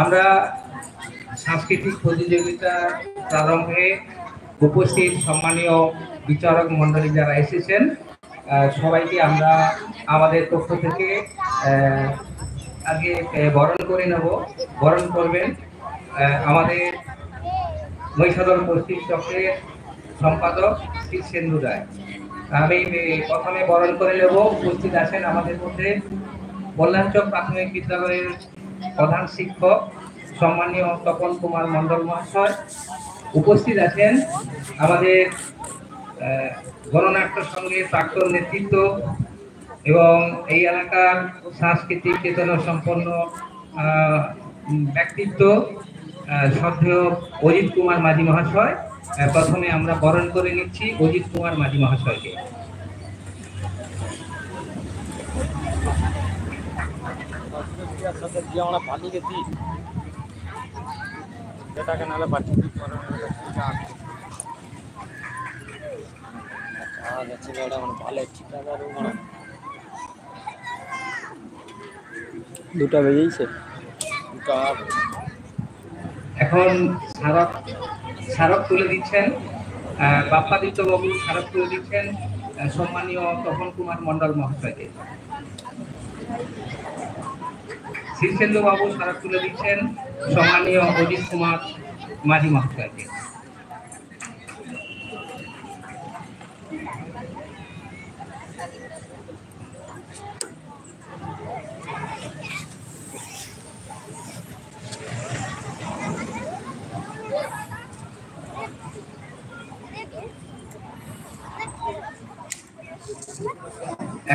আমরা সাংস্কৃতিক প্রতিযোগিতা প্রারম্ভে উপস্থিত সম্মানীয় বিচারক মণ্ডলী যারা এসেছেন সবাইকে আমরা আমাদের পক্ষ থেকে আগে বরণ করে নেব। বরণ করবেন আমাদের মহিষাদল পশ্চিম চক্রের সম্পাদক শ্রী সেন্দু রায়। আমি প্রথমে বরণ করে নেব। উপস্থিত আছেন আমাদের মধ্যে কল্যাণচক প্রাথমিক বিদ্যালয়ের প্রধান শিক্ষক সম্মানীয় তপন কুমার মণ্ডল মহাশয়। উপস্থিত আছেন আমাদের গণনাট্য সংঘের প্রাক্তন নেতৃত্ব এবং এই এলাকার সাংস্কৃতিক চেতনা সম্পন্ন ব্যক্তিত্ব শ্রদ্ধেয় অজিত কুমার মাঝি মহাশয়। প্রথমে আমরা বরণ করে নিচ্ছি অজিত কুমার মাঝি মহাশয়কে। দুটা বেজেছে। এখন স্মারক তুলে দিচ্ছেন বাপ্পাদিত্য বাবু, স্মারক তুলে দিচ্ছেন সম্মানীয় তপন কুমার মণ্ডল মহাশয়কে। শীর্ষেন্দু বাবু স্মারক তুলে দিচ্ছেন সম্মানীয় অজিত কুমার মাঝি মহাশয়কে।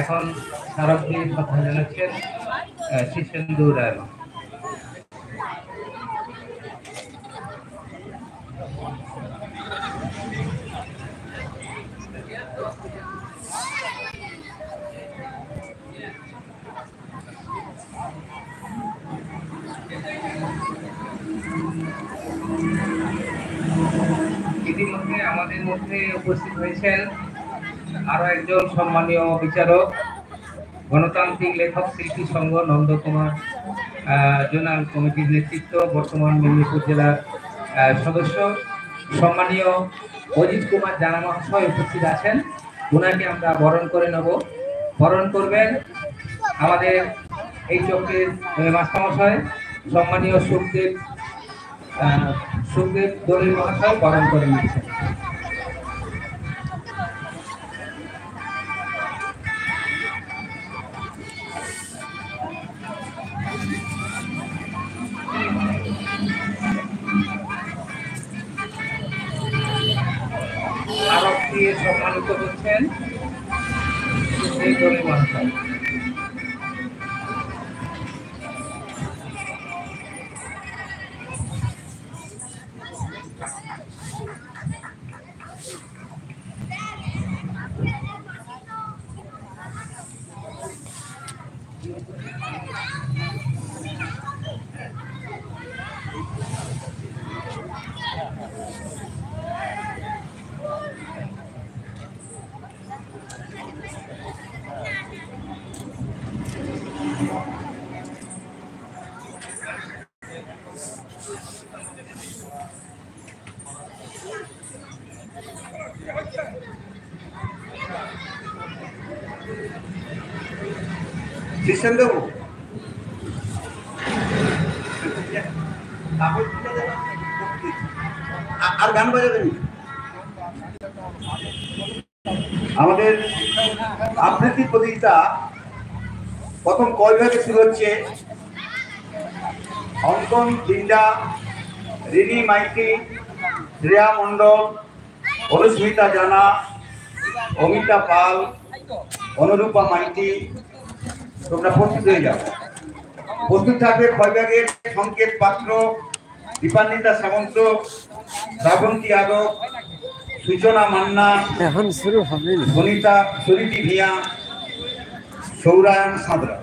এখন স্মারক দিয়ে কথা জানাচ্ছেন শীর্ষেন্দু রায়। ইতিমধ্যে আমাদের মধ্যে উপস্থিত হয়েছেন আরো একজন সম্মানীয় বিচারক, গণতান্ত্রিক লেখক শিল্পী সংঘ নন্দকুমার জোনাল কমিটির নেতৃত্ব, বর্তমান মেদিনীপুর জেলার সদস্য সম্মানীয় অজিত কুমার জানা মহাশয় উপস্থিত আছেন। ওনাকে আমরা বরণ করে নেব। বরণ করবেন আমাদের এই চক্রের মাস্টারমশাই সম্মানীয় সুখদেব দলিল মহাশয় বরণ করে নিচ্ছেন। স্মারক দিয়ে সম্মানিত করছেন সুখদেব দলিল মহাশয়। আর গান বাজাবেন। আমাদের আবৃত্তি প্রতিযোগিতা প্রথম কয় ভাগে শুরু হচ্ছে। অঙ্কন দিন্দা, রিনি মাইতি, শ্রেয়া মণ্ডল, অনুস্মিতা জানা, অমিতা পাল, অনুরূপা মাইতি। তোমরা প্রস্তুত হয়ে যাও। প্রস্তুত থাকবে ক্ষয়ব্যাগের সংকেত পাত্র, দীপান্বিতা সামন্ত, শ্রাবন্তী যাদব, সূচনা মান্না, এখন শুরু হবে বনিতা সুরীতি ভিয়া, সৌরায়ন সাঁতরা।